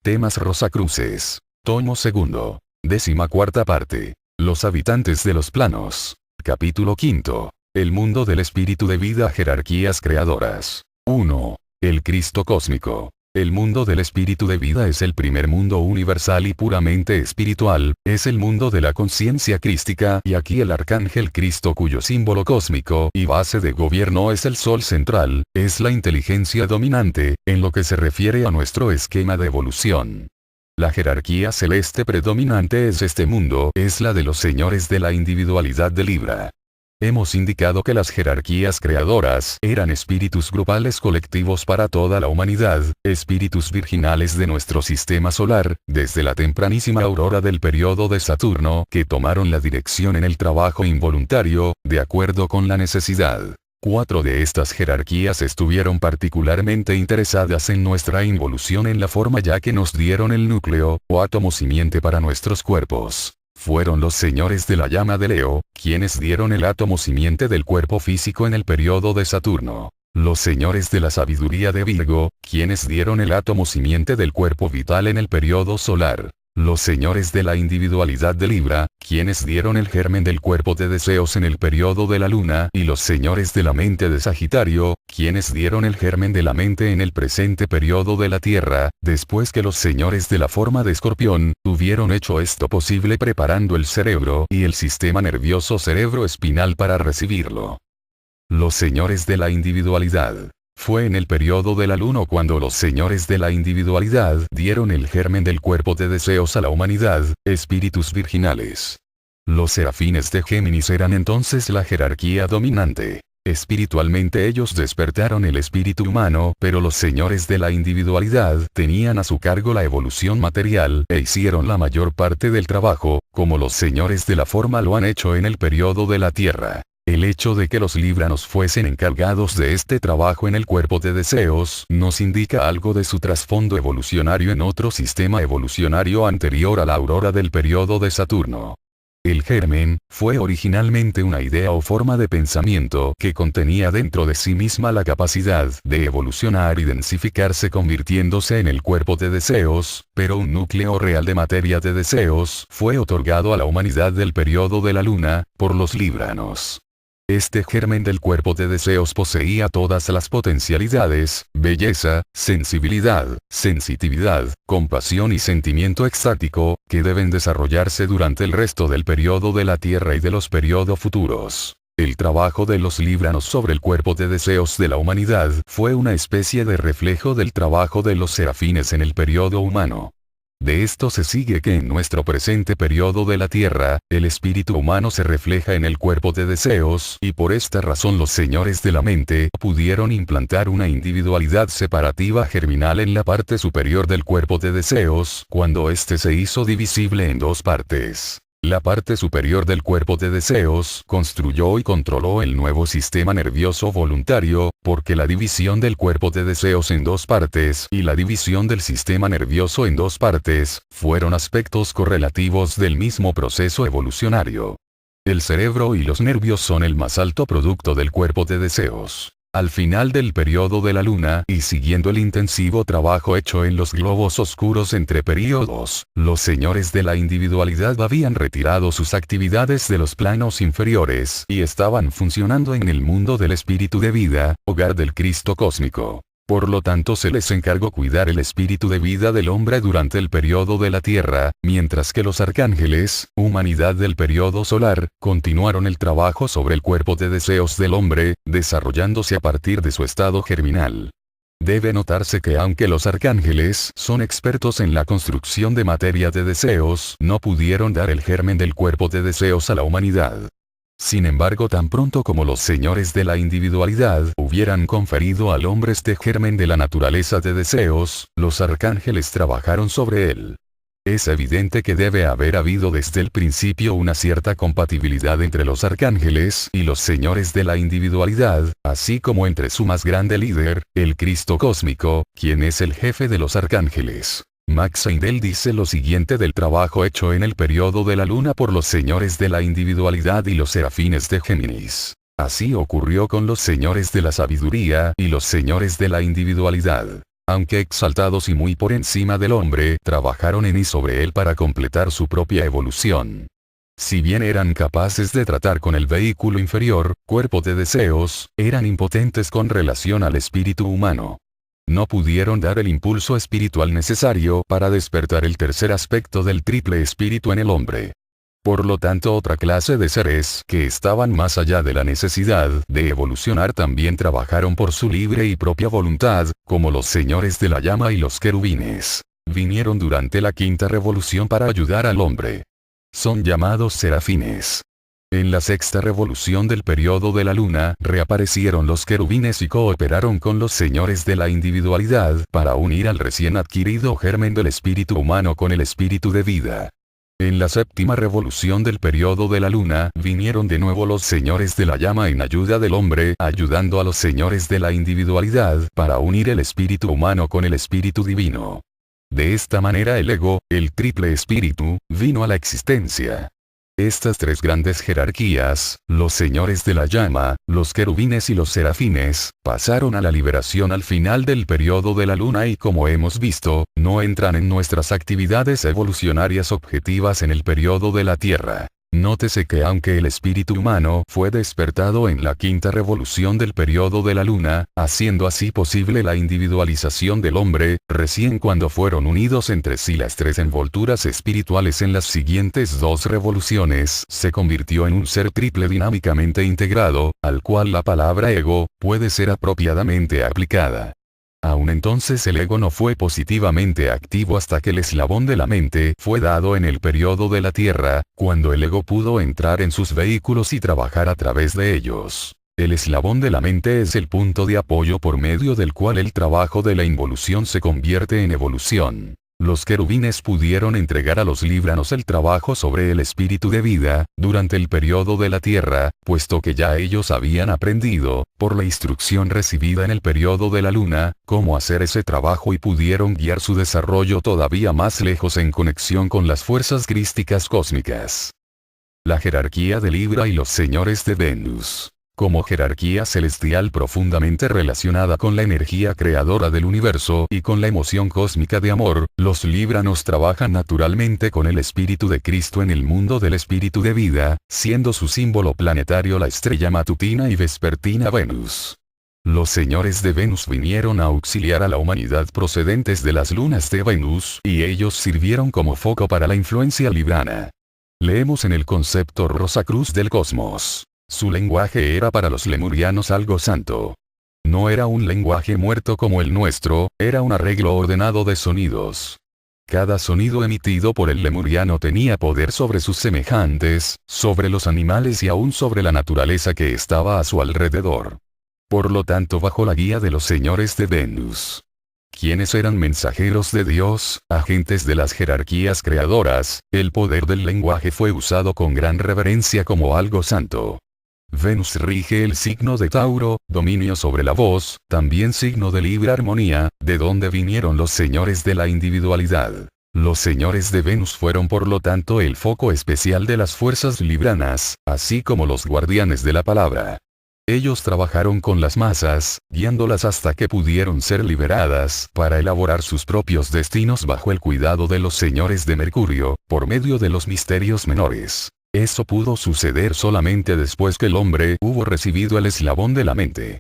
Temas Rosacruces. Tomo segundo. 14ª parte. Los habitantes de los planos. Capítulo 5. El mundo del espíritu de vida. Jerarquías creadoras. 1. El Cristo cósmico. El mundo del espíritu de vida es el primer mundo universal y puramente espiritual, es el mundo de la conciencia crística y aquí el arcángel Cristo cuyo símbolo cósmico y base de gobierno es el sol central, es la inteligencia dominante, en lo que se refiere a nuestro esquema de evolución. La jerarquía celeste predominante es este mundo, es la de los señores de la individualidad de Libra. Hemos indicado que las jerarquías creadoras eran espíritus grupales colectivos para toda la humanidad, espíritus virginales de nuestro sistema solar, desde la tempranísima aurora del periodo de Saturno, que tomaron la dirección en el trabajo involuntario, de acuerdo con la necesidad. 4 de estas jerarquías estuvieron particularmente interesadas en nuestra involución en la forma ya que nos dieron el núcleo, o átomo simiente para nuestros cuerpos. Fueron los señores de la llama de Leo, quienes dieron el átomo simiente del cuerpo físico en el periodo de Saturno. Los señores de la sabiduría de Virgo, quienes dieron el átomo simiente del cuerpo vital en el periodo solar. Los señores de la individualidad de Libra, quienes dieron el germen del cuerpo de deseos en el periodo de la luna, y los señores de la mente de Sagitario, quienes dieron el germen de la mente en el presente periodo de la Tierra, después que los señores de la forma de Escorpión, hubieron hecho esto posible preparando el cerebro y el sistema nervioso cerebroespinal para recibirlo. Los señores de la individualidad. Fue en el periodo de la luna cuando los señores de la individualidad dieron el germen del cuerpo de deseos a la humanidad, espíritus virginales. Los serafines de Géminis eran entonces la jerarquía dominante. Espiritualmente ellos despertaron el espíritu humano, pero los señores de la individualidad tenían a su cargo la evolución material e hicieron la mayor parte del trabajo, como los señores de la forma lo han hecho en el periodo de la Tierra. El hecho de que los libranos fuesen encargados de este trabajo en el cuerpo de deseos nos indica algo de su trasfondo evolucionario en otro sistema evolucionario anterior a la aurora del periodo de Saturno. El germen fue originalmente una idea o forma de pensamiento que contenía dentro de sí misma la capacidad de evolucionar y densificarse convirtiéndose en el cuerpo de deseos, pero un núcleo real de materia de deseos fue otorgado a la humanidad del periodo de la luna, por los libranos. Este germen del cuerpo de deseos poseía todas las potencialidades, belleza, sensibilidad, sensitividad, compasión y sentimiento extático, que deben desarrollarse durante el resto del periodo de la Tierra y de los periodos futuros. El trabajo de los libranos sobre el cuerpo de deseos de la humanidad fue una especie de reflejo del trabajo de los serafines en el periodo humano. De esto se sigue que en nuestro presente periodo de la Tierra, el espíritu humano se refleja en el cuerpo de deseos y por esta razón los señores de la mente pudieron implantar una individualidad separativa germinal en la parte superior del cuerpo de deseos cuando éste se hizo divisible en dos partes. La parte superior del cuerpo de deseos construyó y controló el nuevo sistema nervioso voluntario, porque la división del cuerpo de deseos en dos partes y la división del sistema nervioso en dos partes, fueron aspectos correlativos del mismo proceso evolucionario. El cerebro y los nervios son el más alto producto del cuerpo de deseos. Al final del periodo de la luna y siguiendo el intensivo trabajo hecho en los globos oscuros entre periodos, los señores de la individualidad habían retirado sus actividades de los planos inferiores y estaban funcionando en el mundo del espíritu de vida, hogar del Cristo cósmico. Por lo tanto se les encargó cuidar el espíritu de vida del hombre durante el periodo de la Tierra, mientras que los arcángeles, humanidad del periodo solar, continuaron el trabajo sobre el cuerpo de deseos del hombre, desarrollándose a partir de su estado germinal. Debe notarse que aunque los arcángeles son expertos en la construcción de materia de deseos, no pudieron dar el germen del cuerpo de deseos a la humanidad. Sin embargo, tan pronto como los señores de la individualidad hubieran conferido al hombre este germen de la naturaleza de deseos, los arcángeles trabajaron sobre él. Es evidente que debe haber habido desde el principio una cierta compatibilidad entre los arcángeles y los señores de la individualidad, así como entre su más grande líder, el Cristo cósmico, quien es el jefe de los arcángeles. Max Seidel dice lo siguiente del trabajo hecho en el periodo de la luna por los señores de la individualidad y los serafines de Géminis. Así ocurrió con los señores de la sabiduría y los señores de la individualidad. Aunque exaltados y muy por encima del hombre, trabajaron en y sobre él para completar su propia evolución. Si bien eran capaces de tratar con el vehículo inferior, cuerpo de deseos, eran impotentes con relación al espíritu humano. No pudieron dar el impulso espiritual necesario para despertar el tercer aspecto del triple espíritu en el hombre. Por lo tanto, otra clase de seres que estaban más allá de la necesidad de evolucionar también trabajaron por su libre y propia voluntad, como los señores de la llama y los querubines. Vinieron durante la quinta revolución para ayudar al hombre. Son llamados serafines. En la sexta revolución del periodo de la luna, reaparecieron los querubines y cooperaron con los señores de la individualidad para unir al recién adquirido germen del espíritu humano con el espíritu de vida. En la séptima revolución del periodo de la luna, vinieron de nuevo los señores de la llama en ayuda del hombre, ayudando a los señores de la individualidad para unir el espíritu humano con el espíritu divino. De esta manera el ego, el triple espíritu, vino a la existencia. Estas tres grandes jerarquías, los señores de la llama, los querubines y los serafines, pasaron a la liberación al final del periodo de la luna y como hemos visto, no entran en nuestras actividades evolucionarias objetivas en el periodo de la Tierra. Nótese que aunque el espíritu humano fue despertado en la quinta revolución del periodo de la luna, haciendo así posible la individualización del hombre, recién cuando fueron unidos entre sí las tres envolturas espirituales en las siguientes dos revoluciones, se convirtió en un ser triple dinámicamente integrado, al cual la palabra ego puede ser apropiadamente aplicada. Aún entonces el ego no fue positivamente activo hasta que el eslabón de la mente fue dado en el periodo de la Tierra, cuando el ego pudo entrar en sus vehículos y trabajar a través de ellos. El eslabón de la mente es el punto de apoyo por medio del cual el trabajo de la involución se convierte en evolución. Los querubines pudieron entregar a los libranos el trabajo sobre el espíritu de vida, durante el periodo de la Tierra, puesto que ya ellos habían aprendido, por la instrucción recibida en el periodo de la luna, cómo hacer ese trabajo y pudieron guiar su desarrollo todavía más lejos en conexión con las fuerzas crísticas cósmicas. La jerarquía de Libra y los señores de Venus. Como jerarquía celestial profundamente relacionada con la energía creadora del universo y con la emoción cósmica de amor, los libranos trabajan naturalmente con el espíritu de Cristo en el mundo del espíritu de vida, siendo su símbolo planetario la estrella matutina y vespertina Venus. Los señores de Venus vinieron a auxiliar a la humanidad procedentes de las lunas de Venus, y ellos sirvieron como foco para la influencia librana. Leemos en el concepto Rosacruz del Cosmos. Su lenguaje era para los lemurianos algo santo. No era un lenguaje muerto como el nuestro, era un arreglo ordenado de sonidos. Cada sonido emitido por el lemuriano tenía poder sobre sus semejantes, sobre los animales y aún sobre la naturaleza que estaba a su alrededor. Por lo tanto, bajo la guía de los señores de Venus, quienes eran mensajeros de Dios, agentes de las jerarquías creadoras, el poder del lenguaje fue usado con gran reverencia como algo santo. Venus rige el signo de Tauro, dominio sobre la voz, también signo de Libra armonía, de donde vinieron los señores de la individualidad. Los señores de Venus fueron por lo tanto el foco especial de las fuerzas libranas, así como los guardianes de la palabra. Ellos trabajaron con las masas, guiándolas hasta que pudieron ser liberadas para elaborar sus propios destinos bajo el cuidado de los señores de Mercurio, por medio de los misterios menores. Eso pudo suceder solamente después que el hombre hubo recibido el eslabón de la mente.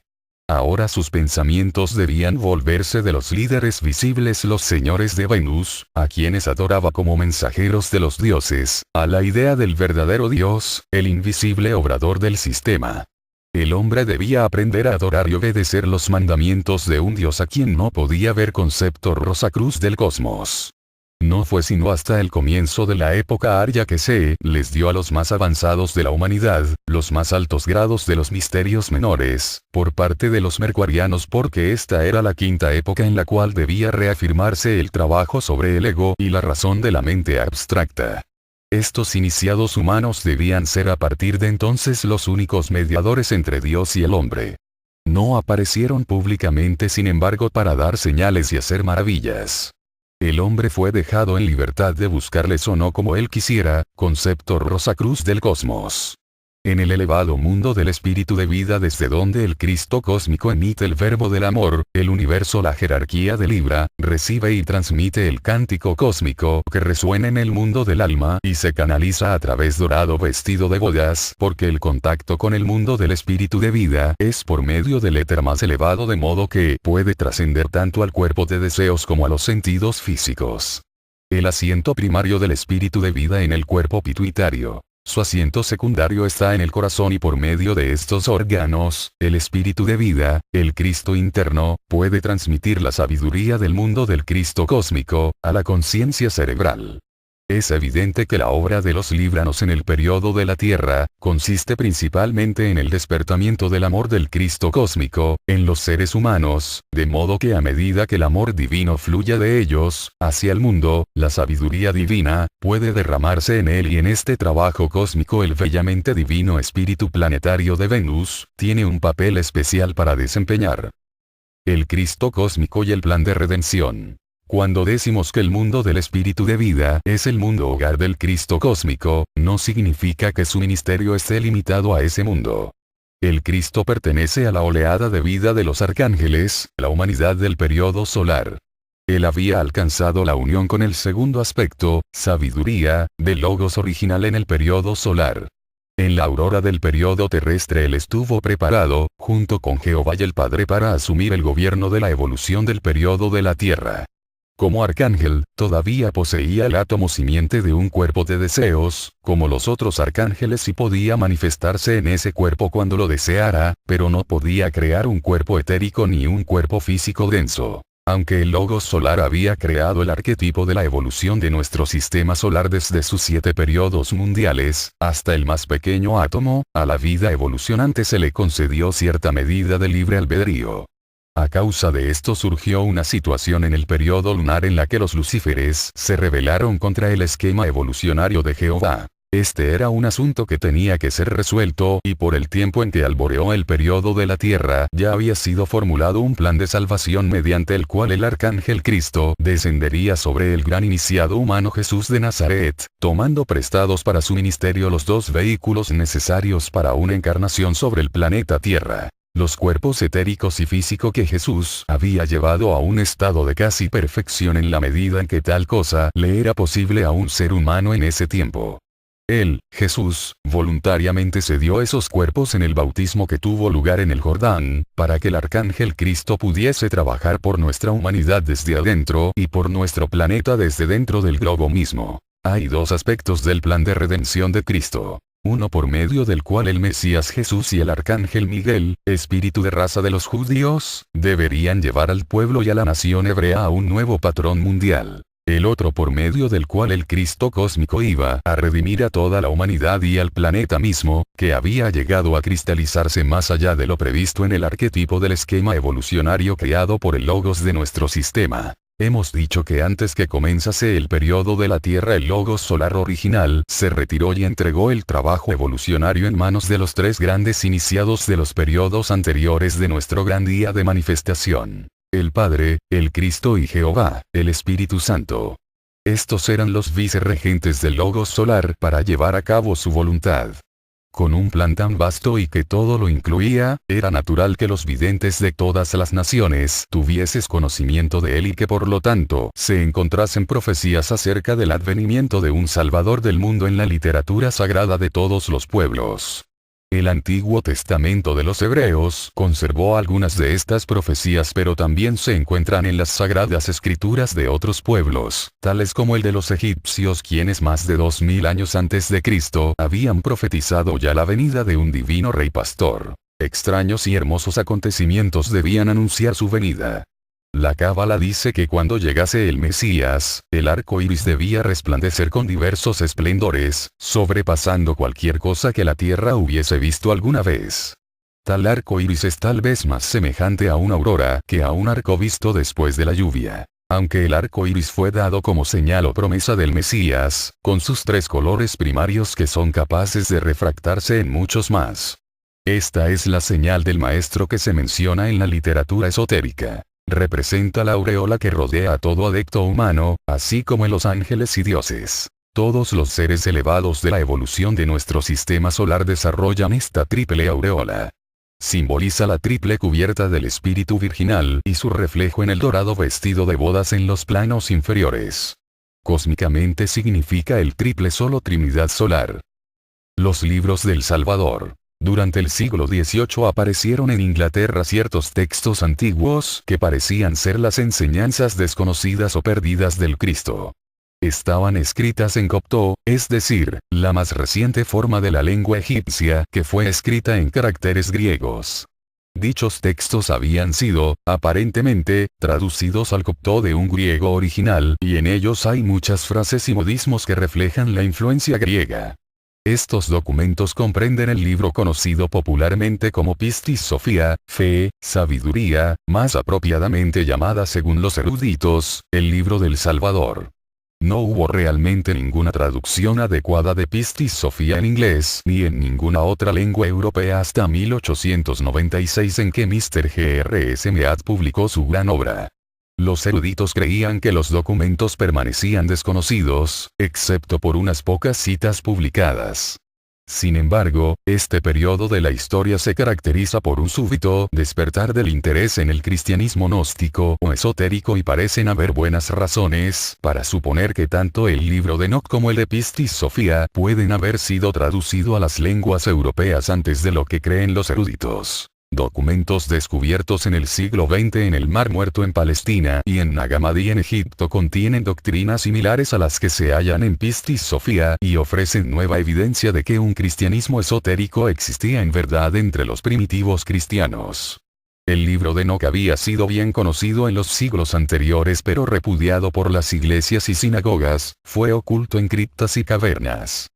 Ahora sus pensamientos debían volverse de los líderes visibles, los señores de Venus, a quienes adoraba como mensajeros de los dioses, a la idea del verdadero Dios, el invisible obrador del sistema. El hombre debía aprender a adorar y obedecer los mandamientos de un Dios a quien no podía ver. Concepto Rosacruz del Cosmos. No fue sino hasta el comienzo de la época aria que se les dio a los más avanzados de la humanidad, los más altos grados de los misterios menores, por parte de los mercurianos, porque esta era la quinta época en la cual debía reafirmarse el trabajo sobre el ego y la razón de la mente abstracta. Estos iniciados humanos debían ser a partir de entonces los únicos mediadores entre Dios y el hombre. No aparecieron públicamente, sin embargo, para dar señales y hacer maravillas. El hombre fue dejado en libertad de buscarles o no como él quisiera. Concepto Rosacruz del Cosmos. En el elevado mundo del espíritu de vida desde donde el Cristo cósmico emite el verbo del amor, el universo, la jerarquía de Libra, recibe y transmite el cántico cósmico que resuena en el mundo del alma y se canaliza a través dorado vestido de bodas, porque el contacto con el mundo del espíritu de vida es por medio del éter más elevado, de modo que puede trascender tanto al cuerpo de deseos como a los sentidos físicos. El asiento primario del espíritu de vida en el cuerpo pituitario. Su asiento secundario está en el corazón y por medio de estos órganos, el espíritu de vida, el Cristo interno, puede transmitir la sabiduría del mundo del Cristo cósmico, a la conciencia cerebral. Es evidente que la obra de los libranos en el periodo de la Tierra, consiste principalmente en el despertamiento del amor del Cristo cósmico, en los seres humanos, de modo que a medida que el amor divino fluya de ellos, hacia el mundo, la sabiduría divina, puede derramarse en él y en este trabajo cósmico el bellamente divino espíritu planetario de Venus, tiene un papel especial para desempeñar. El Cristo cósmico y el plan de redención. Cuando decimos que el mundo del espíritu de vida es el mundo hogar del Cristo cósmico, no significa que su ministerio esté limitado a ese mundo. El Cristo pertenece a la oleada de vida de los arcángeles, la humanidad del periodo solar. Él había alcanzado la unión con el segundo aspecto, sabiduría, del logos original en el periodo solar. En la aurora del periodo terrestre él estuvo preparado, junto con Jehová y el Padre, para asumir el gobierno de la evolución del periodo de la Tierra. Como arcángel, todavía poseía el átomo simiente de un cuerpo de deseos, como los otros arcángeles, y podía manifestarse en ese cuerpo cuando lo deseara, pero no podía crear un cuerpo etérico ni un cuerpo físico denso. Aunque el Logos solar había creado el arquetipo de la evolución de nuestro sistema solar desde sus 7 periodos mundiales, hasta el más pequeño átomo, a la vida evolucionante se le concedió cierta medida de libre albedrío. A causa de esto surgió una situación en el periodo lunar en la que los lucíferes se rebelaron contra el esquema evolucionario de Jehová. Este era un asunto que tenía que ser resuelto, y por el tiempo en que alboreó el periodo de la Tierra, ya había sido formulado un plan de salvación mediante el cual el arcángel Cristo descendería sobre el gran iniciado humano Jesús de Nazaret, tomando prestados para su ministerio los 2 vehículos necesarios para una encarnación sobre el planeta Tierra. Los cuerpos etéricos y físico que Jesús había llevado a un estado de casi perfección en la medida en que tal cosa le era posible a un ser humano en ese tiempo. Él, Jesús, voluntariamente cedió esos cuerpos en el bautismo que tuvo lugar en el Jordán, para que el arcángel Cristo pudiese trabajar por nuestra humanidad desde adentro y por nuestro planeta desde dentro del globo mismo. Hay 2 aspectos del plan de redención de Cristo. Uno por medio del cual el Mesías Jesús y el arcángel Miguel, espíritu de raza de los judíos, deberían llevar al pueblo y a la nación hebrea a un nuevo patrón mundial. El otro por medio del cual el Cristo cósmico iba a redimir a toda la humanidad y al planeta mismo, que había llegado a cristalizarse más allá de lo previsto en el arquetipo del esquema evolucionario creado por el Logos de nuestro sistema. Hemos dicho que antes que comenzase el periodo de la Tierra, el Logos solar original se retiró y entregó el trabajo evolucionario en manos de los 3 grandes iniciados de los periodos anteriores de nuestro gran día de manifestación: el Padre, el Cristo y Jehová, el Espíritu Santo. Estos eran los vicerregentes del Logos solar para llevar a cabo su voluntad. Con un plan tan vasto y que todo lo incluía, era natural que los videntes de todas las naciones tuviesen conocimiento de él y que por lo tanto se encontrasen profecías acerca del advenimiento de un Salvador del mundo en la literatura sagrada de todos los pueblos. El Antiguo Testamento de los Hebreos conservó algunas de estas profecías, pero también se encuentran en las Sagradas Escrituras de otros pueblos, tales como el de los egipcios, quienes más de 2000 años antes de Cristo habían profetizado ya la venida de un divino rey pastor. Extraños y hermosos acontecimientos debían anunciar su venida. La Cábala dice que cuando llegase el Mesías, el arco iris debía resplandecer con diversos esplendores, sobrepasando cualquier cosa que la tierra hubiese visto alguna vez. Tal arco iris es tal vez más semejante a una aurora que a un arco visto después de la lluvia. Aunque el arco iris fue dado como señal o promesa del Mesías, con sus 3 colores primarios que son capaces de refractarse en muchos más. Esta es la señal del Maestro que se menciona en la literatura esotérica. Representa la aureola que rodea a todo adepto humano, así como a los ángeles y dioses. Todos los seres elevados de la evolución de nuestro sistema solar desarrollan esta triple aureola. Simboliza la triple cubierta del espíritu virginal y su reflejo en el dorado vestido de bodas en los planos inferiores. Cósmicamente significa el triple solo Trinidad solar. Los libros del Salvador. Durante el siglo XVIII aparecieron en Inglaterra ciertos textos antiguos que parecían ser las enseñanzas desconocidas o perdidas del Cristo. Estaban escritas en copto, es decir, la más reciente forma de la lengua egipcia que fue escrita en caracteres griegos. Dichos textos habían sido, aparentemente, traducidos al copto de un griego original y en ellos hay muchas frases y modismos que reflejan la influencia griega. Estos documentos comprenden el libro conocido popularmente como Pistis Sophia, fe, sabiduría, más apropiadamente llamada según los eruditos, el libro del Salvador. No hubo realmente ninguna traducción adecuada de Pistis Sophia en inglés ni en ninguna otra lengua europea hasta 1896 en que Mr. G.R.S. Mead publicó su gran obra. Los eruditos creían que los documentos permanecían desconocidos, excepto por unas pocas citas publicadas. Sin embargo, este periodo de la historia se caracteriza por un súbito despertar del interés en el cristianismo gnóstico o esotérico y parecen haber buenas razones para suponer que tanto el libro de Enoch como el de Pistis Sophia pueden haber sido traducidos a las lenguas europeas antes de lo que creen los eruditos. Documentos descubiertos en el siglo XX en el Mar Muerto en Palestina y en Nag Hammadi en Egipto contienen doctrinas similares a las que se hallan en Pistis Sophia y ofrecen nueva evidencia de que un cristianismo esotérico existía en verdad entre los primitivos cristianos. El libro de Enoch había sido bien conocido en los siglos anteriores pero repudiado por las iglesias y sinagogas, fue oculto en criptas y cavernas.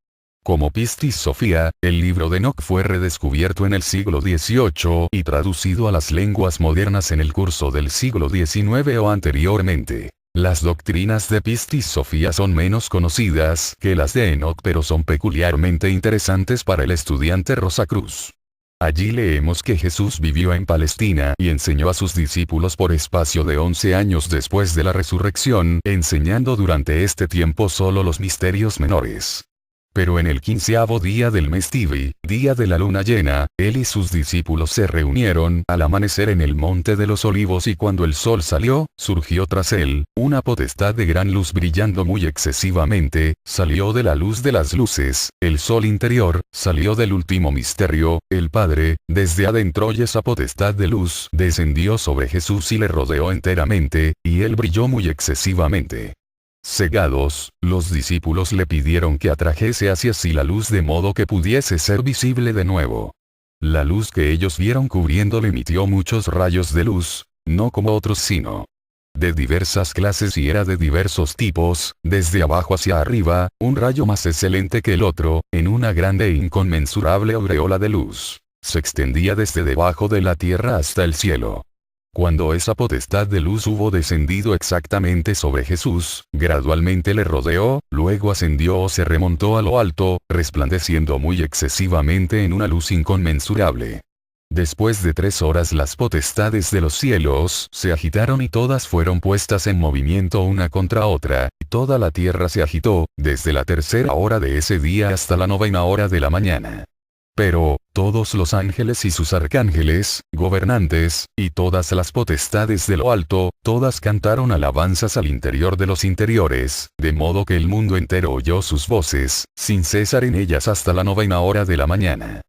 Como Pistis Sophia, el libro de Enoch fue redescubierto en el siglo XVIII y traducido a las lenguas modernas en el curso del siglo XIX o anteriormente. Las doctrinas de Pistis Sophia son menos conocidas que las de Enoch pero son peculiarmente interesantes para el estudiante Rosacruz. Allí leemos que Jesús vivió en Palestina y enseñó a sus discípulos por espacio de 11 años después de la resurrección, enseñando durante este tiempo solo los misterios menores. Pero en el 15º día del mes Tibi, día de la luna llena, él y sus discípulos se reunieron al amanecer en el monte de los olivos y cuando el sol salió, surgió tras él, una potestad de gran luz brillando muy excesivamente, salió de la luz de las luces, el sol interior, salió del último misterio, el Padre, desde adentro y esa potestad de luz descendió sobre Jesús y le rodeó enteramente, y él brilló muy excesivamente. Cegados, los discípulos le pidieron que atrajese hacia sí la luz de modo que pudiese ser visible de nuevo. La luz que ellos vieron cubriéndole emitió muchos rayos de luz, no como otros sino de diversas clases y era de diversos tipos, desde abajo hacia arriba, un rayo más excelente que el otro, en una grande e inconmensurable aureola de luz. Se extendía desde debajo de la tierra hasta el cielo. Cuando esa potestad de luz hubo descendido exactamente sobre Jesús, gradualmente le rodeó, luego ascendió o se remontó a lo alto, resplandeciendo muy excesivamente en una luz inconmensurable. Después de 3 horas las potestades de los cielos se agitaron y todas fueron puestas en movimiento una contra otra, y toda la tierra se agitó, desde la 3ª hora de ese día hasta la 9ª hora de la mañana. Pero, todos los ángeles y sus arcángeles, gobernantes, y todas las potestades de lo alto, todas cantaron alabanzas al interior de los interiores, de modo que el mundo entero oyó sus voces, sin cesar en ellas hasta la 9ª hora de la mañana.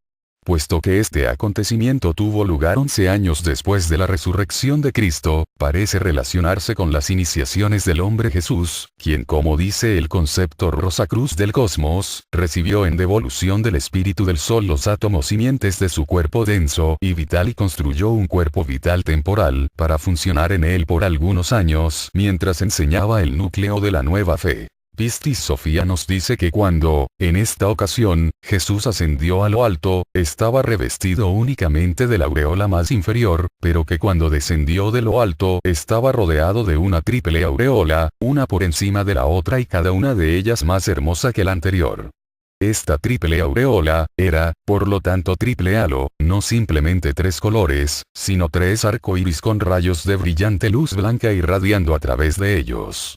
Puesto que este acontecimiento tuvo lugar 11 años después de la resurrección de Cristo, parece relacionarse con las iniciaciones del hombre Jesús, quien como dice el concepto Rosacruz del cosmos, recibió en devolución del espíritu del sol los átomos simientes de su cuerpo denso y vital y construyó un cuerpo vital temporal para funcionar en él por algunos años mientras enseñaba el núcleo de la nueva fe. Pistis Sophia nos dice que cuando, en esta ocasión, Jesús ascendió a lo alto, estaba revestido únicamente de la aureola más inferior, pero que cuando descendió de lo alto estaba rodeado de una triple aureola, una por encima de la otra y cada una de ellas más hermosa que la anterior. Esta triple aureola, era, por lo tanto triple halo, no simplemente 3 colores, sino 3 arcoíris con rayos de brillante luz blanca irradiando a través de ellos.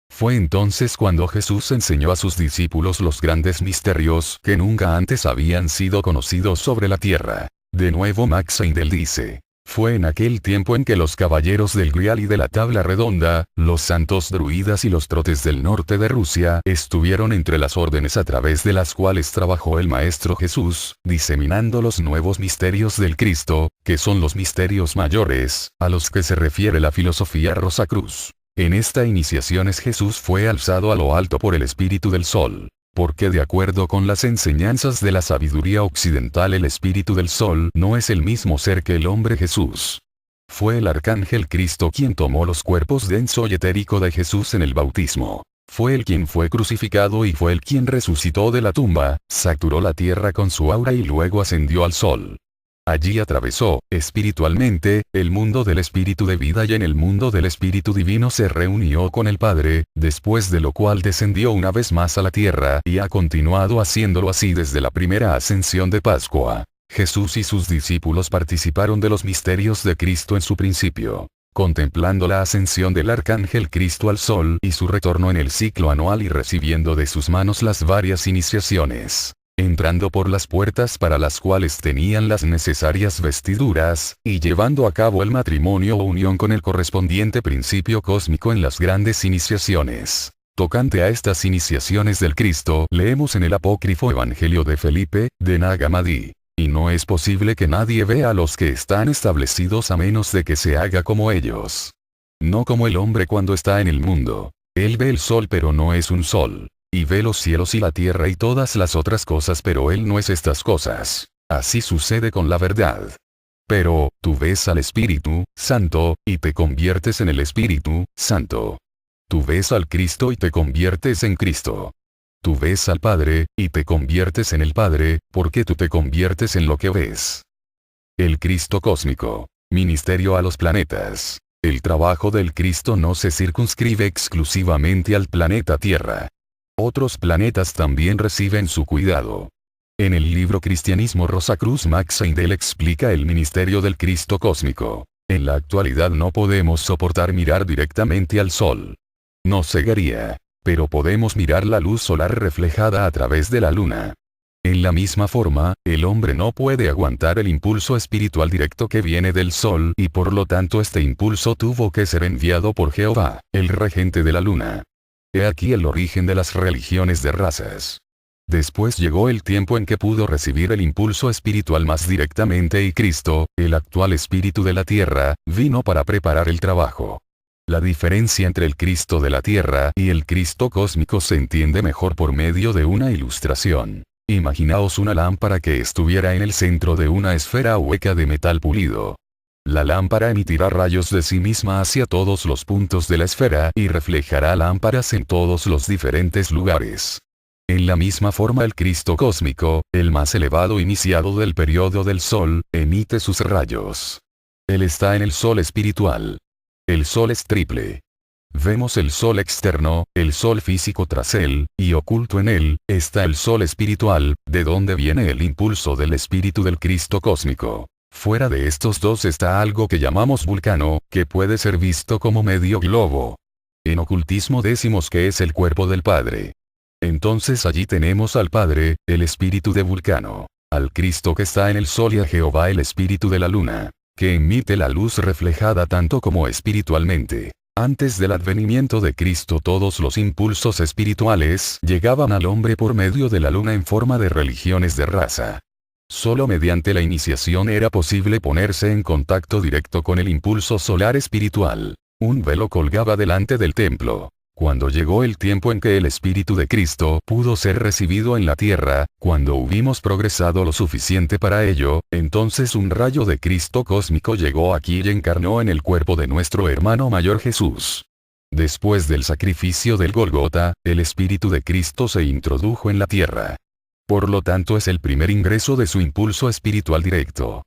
Fue entonces cuando Jesús enseñó a sus discípulos los grandes misterios que nunca antes habían sido conocidos sobre la tierra. De nuevo Max Heindel dice: fue en aquel tiempo en que los caballeros del Grial y de la Tabla Redonda, los santos druidas y los trotes del norte de Rusia estuvieron entre las órdenes a través de las cuales trabajó el Maestro Jesús, diseminando los nuevos misterios del Cristo, que son los misterios mayores, a los que se refiere la filosofía Rosacruz. En esta iniciaciones Jesús fue alzado a lo alto por el Espíritu del Sol. Porque de acuerdo con las enseñanzas de la sabiduría occidental el Espíritu del Sol no es el mismo ser que el hombre Jesús. Fue el Arcángel Cristo quien tomó los cuerpos denso y etérico de Jesús en el bautismo. Fue él quien fue crucificado y fue él quien resucitó de la tumba, saturó la tierra con su aura y luego ascendió al sol. Allí atravesó, espiritualmente, el mundo del espíritu de vida y en el mundo del espíritu divino se reunió con el Padre, después de lo cual descendió una vez más a la tierra y ha continuado haciéndolo así desde la primera ascensión de Pascua. Jesús y sus discípulos participaron de los misterios de Cristo en su principio, contemplando la ascensión del Arcángel Cristo al sol y su retorno en el ciclo anual y recibiendo de sus manos las varias iniciaciones. Entrando por las puertas para las cuales tenían las necesarias vestiduras, y llevando a cabo el matrimonio o unión con el correspondiente principio cósmico en las grandes iniciaciones. Tocante a estas iniciaciones del Cristo, leemos en el apócrifo Evangelio de Felipe, de Nag Hammadi: y no es posible que nadie vea a los que están establecidos a menos de que se haga como ellos. No como el hombre cuando está en el mundo. Él ve el sol pero no es un sol. Y ve los cielos y la tierra y todas las otras cosas pero él no es estas cosas. Así sucede con la verdad. Pero, tú ves al Espíritu Santo, y te conviertes en el Espíritu Santo. Tú ves al Cristo y te conviertes en Cristo. Tú ves al Padre, y te conviertes en el Padre, porque tú te conviertes en lo que ves. El Cristo cósmico. Ministerio a los planetas. El trabajo del Cristo no se circunscribe exclusivamente al planeta Tierra. Otros planetas también reciben su cuidado. En el libro Cristianismo Rosacruz Max Heindel explica el ministerio del Cristo cósmico. En la actualidad no podemos soportar mirar directamente al sol. Nos cegaría. Pero podemos mirar la luz solar reflejada a través de la luna. En la misma forma, el hombre no puede aguantar el impulso espiritual directo que viene del sol y por lo tanto este impulso tuvo que ser enviado por Jehová, el regente de la luna. He aquí el origen de las religiones de razas. Después llegó el tiempo en que pudo recibir el impulso espiritual más directamente y Cristo, el actual espíritu de la tierra, vino para preparar el trabajo. La diferencia entre el Cristo de la tierra y el Cristo cósmico se entiende mejor por medio de una ilustración. Imaginaos una lámpara que estuviera en el centro de una esfera hueca de metal pulido. La lámpara emitirá rayos de sí misma hacia todos los puntos de la esfera y reflejará lámparas en todos los diferentes lugares. En la misma forma el Cristo cósmico, el más elevado iniciado del periodo del Sol, emite sus rayos. Él está en el Sol espiritual. El Sol es triple. Vemos el Sol externo, el Sol físico tras él, y oculto en él, está el Sol espiritual, de donde viene el impulso del espíritu del Cristo cósmico. Fuera de estos dos está algo que llamamos Vulcano, que puede ser visto como medio globo. En ocultismo decimos que es el cuerpo del Padre. Entonces allí tenemos al Padre, el espíritu de Vulcano, al Cristo que está en el Sol y a Jehová el espíritu de la Luna, que emite la luz reflejada tanto como espiritualmente. Antes del advenimiento de Cristo todos los impulsos espirituales llegaban al hombre por medio de la Luna en forma de religiones de raza. Solo mediante la iniciación era posible ponerse en contacto directo con el impulso solar espiritual. Un velo colgaba delante del templo. Cuando llegó el tiempo en que el Espíritu de Cristo pudo ser recibido en la tierra, cuando hubimos progresado lo suficiente para ello, entonces un rayo de Cristo cósmico llegó aquí y encarnó en el cuerpo de nuestro hermano mayor Jesús. Después del sacrificio del Gólgota, el Espíritu de Cristo se introdujo en la tierra. Por lo tanto es el primer ingreso de su impulso espiritual directo.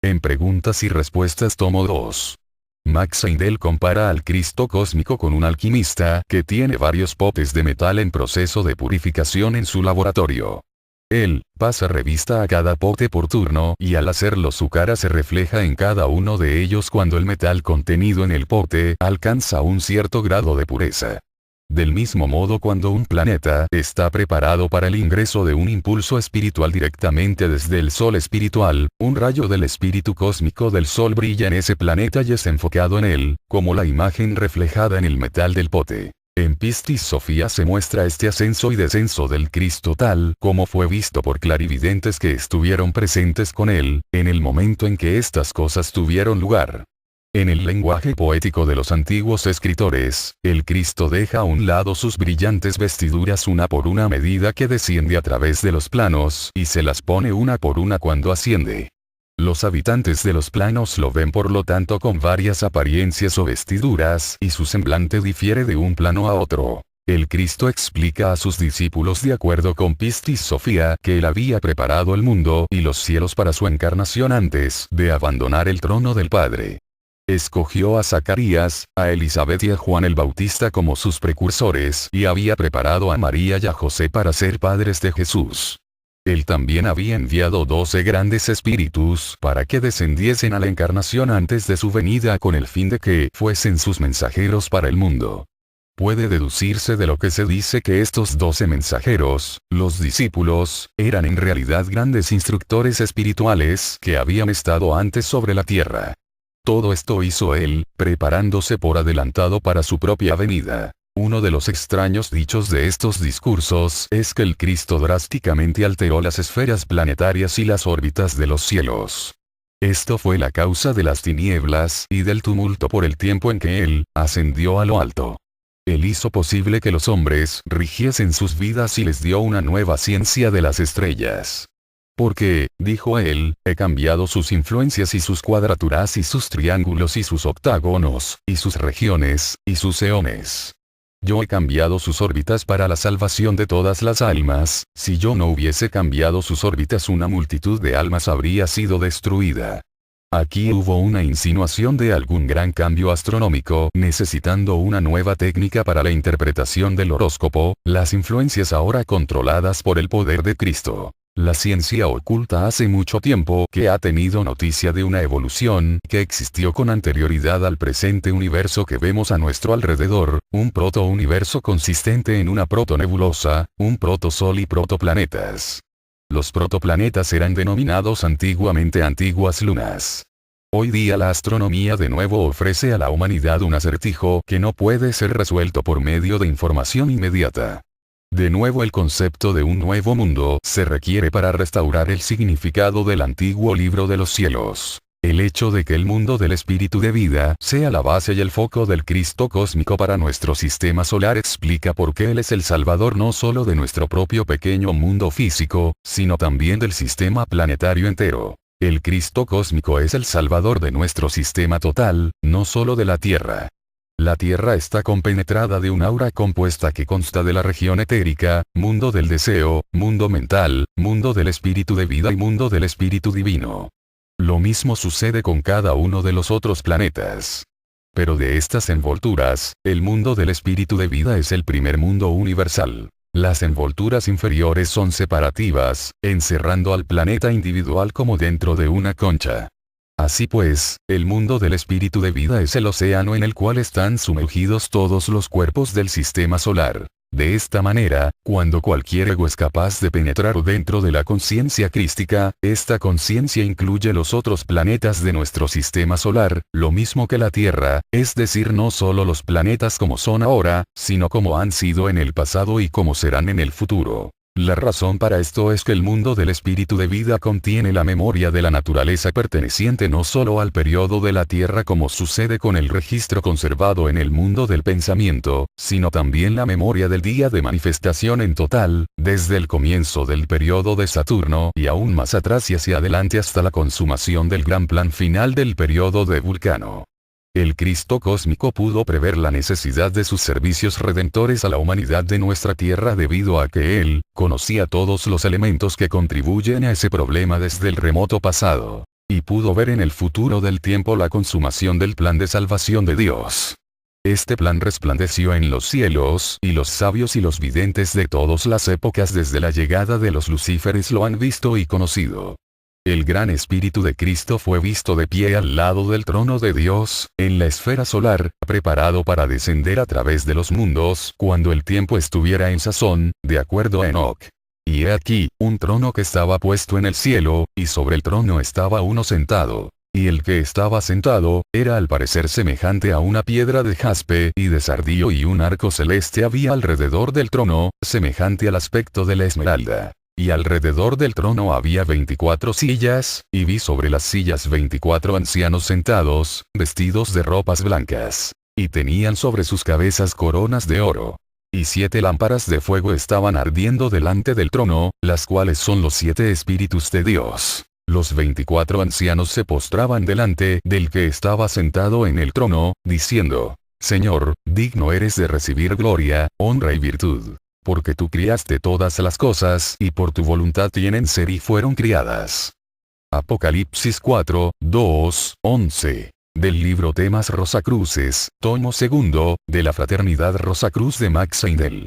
En preguntas y respuestas tomo 2. Max Heindel compara al Cristo cósmico con un alquimista que tiene varios potes de metal en proceso de purificación en su laboratorio. Él pasa revista a cada pote por turno y al hacerlo su cara se refleja en cada uno de ellos cuando el metal contenido en el pote alcanza un cierto grado de pureza. Del mismo modo, cuando un planeta está preparado para el ingreso de un impulso espiritual directamente desde el sol espiritual, un rayo del espíritu cósmico del sol brilla en ese planeta y es enfocado en él, como la imagen reflejada en el metal del pote. En Pistis Sophia se muestra este ascenso y descenso del Cristo tal como fue visto por clarividentes que estuvieron presentes con él, en el momento en que estas cosas tuvieron lugar. En el lenguaje poético de los antiguos escritores, el Cristo deja a un lado sus brillantes vestiduras una por una a medida que desciende a través de los planos y se las pone una por una cuando asciende. Los habitantes de los planos lo ven por lo tanto con varias apariencias o vestiduras y su semblante difiere de un plano a otro. El Cristo explica a sus discípulos de acuerdo con Pistis Sophia que él había preparado el mundo y los cielos para su encarnación antes de abandonar el trono del Padre. Escogió a Zacarías, a Elizabeth y a Juan el Bautista como sus precursores y había preparado a María y a José para ser padres de Jesús. Él también había enviado 12 grandes espíritus para que descendiesen a la encarnación antes de su venida con el fin de que fuesen sus mensajeros para el mundo. Puede deducirse de lo que se dice que estos 12 mensajeros, los discípulos, eran en realidad grandes instructores espirituales que habían estado antes sobre la tierra. Todo esto hizo él, preparándose por adelantado para su propia venida. Uno de los extraños dichos de estos discursos es que el Cristo drásticamente alteró las esferas planetarias y las órbitas de los cielos. Esto fue la causa de las tinieblas y del tumulto por el tiempo en que él ascendió a lo alto. Él hizo posible que los hombres rigiesen sus vidas y les dio una nueva ciencia de las estrellas. Porque, dijo él, he cambiado sus influencias y sus cuadraturas y sus triángulos y sus octágonos, y sus regiones, y sus eones. Yo he cambiado sus órbitas para la salvación de todas las almas, si yo no hubiese cambiado sus órbitas una multitud de almas habría sido destruida. Aquí hubo una insinuación de algún gran cambio astronómico necesitando una nueva técnica para la interpretación del horóscopo, las influencias ahora controladas por el poder de Cristo. La ciencia oculta hace mucho tiempo que ha tenido noticia de una evolución que existió con anterioridad al presente universo que vemos a nuestro alrededor, un proto-universo consistente en una protonebulosa, un protosol y protoplanetas. Los protoplanetas eran denominados antiguamente antiguas lunas. Hoy día la astronomía de nuevo ofrece a la humanidad un acertijo que no puede ser resuelto por medio de información inmediata. De nuevo el concepto de un nuevo mundo se requiere para restaurar el significado del antiguo libro de los cielos. El hecho de que el mundo del espíritu de vida sea la base y el foco del Cristo cósmico para nuestro sistema solar explica por qué Él es el Salvador no solo de nuestro propio pequeño mundo físico, sino también del sistema planetario entero. El Cristo cósmico es el Salvador de nuestro sistema total, no solo de la Tierra. La Tierra está compenetrada de un aura compuesta que consta de la región etérica, mundo del deseo, mundo mental, mundo del espíritu de vida y mundo del espíritu divino. Lo mismo sucede con cada uno de los otros planetas. Pero de estas envolturas, el mundo del espíritu de vida es el primer mundo universal. Las envolturas inferiores son separativas, encerrando al planeta individual como dentro de una concha. Así pues, el mundo del espíritu de vida es el océano en el cual están sumergidos todos los cuerpos del sistema solar. De esta manera, cuando cualquier ego es capaz de penetrar dentro de la conciencia crística, esta conciencia incluye los otros planetas de nuestro sistema solar, lo mismo que la Tierra, es decir, no solo los planetas como son ahora, sino como han sido en el pasado y como serán en el futuro. La razón para esto es que el mundo del espíritu de vida contiene la memoria de la naturaleza perteneciente no solo al periodo de la Tierra como sucede con el registro conservado en el mundo del pensamiento, sino también la memoria del día de manifestación en total, desde el comienzo del periodo de Saturno y aún más atrás y hacia adelante hasta la consumación del gran plan final del periodo de Vulcano. El Cristo cósmico pudo prever la necesidad de sus servicios redentores a la humanidad de nuestra Tierra debido a que Él conocía todos los elementos que contribuyen a ese problema desde el remoto pasado, y pudo ver en el futuro del tiempo la consumación del plan de salvación de Dios. Este plan resplandeció en los cielos y los sabios y los videntes de todas las épocas desde la llegada de los lucíferes lo han visto y conocido. El gran Espíritu de Cristo fue visto de pie al lado del trono de Dios, en la esfera solar, preparado para descender a través de los mundos cuando el tiempo estuviera en sazón, de acuerdo a Enoc. Y he aquí, un trono que estaba puesto en el cielo, y sobre el trono estaba uno sentado. Y el que estaba sentado, era al parecer semejante a una piedra de jaspe y de sardío, y un arco celeste había alrededor del trono, semejante al aspecto de la esmeralda. Y alrededor del trono había 24 sillas, y vi sobre las sillas 24 ancianos sentados, vestidos de ropas blancas. Y tenían sobre sus cabezas coronas de oro. Y 7 lámparas de fuego estaban ardiendo delante del trono, las cuales son los 7 espíritus de Dios. Los 24 ancianos se postraban delante del que estaba sentado en el trono, diciendo: Señor, digno eres de recibir gloria, honra y virtud. Porque tú criaste todas las cosas y por tu voluntad tienen ser y fueron criadas. Apocalipsis 4, 2, 11. Del libro Temas Rosacruces, tomo segundo, de la Fraternidad Rosacruz de Max Heindel.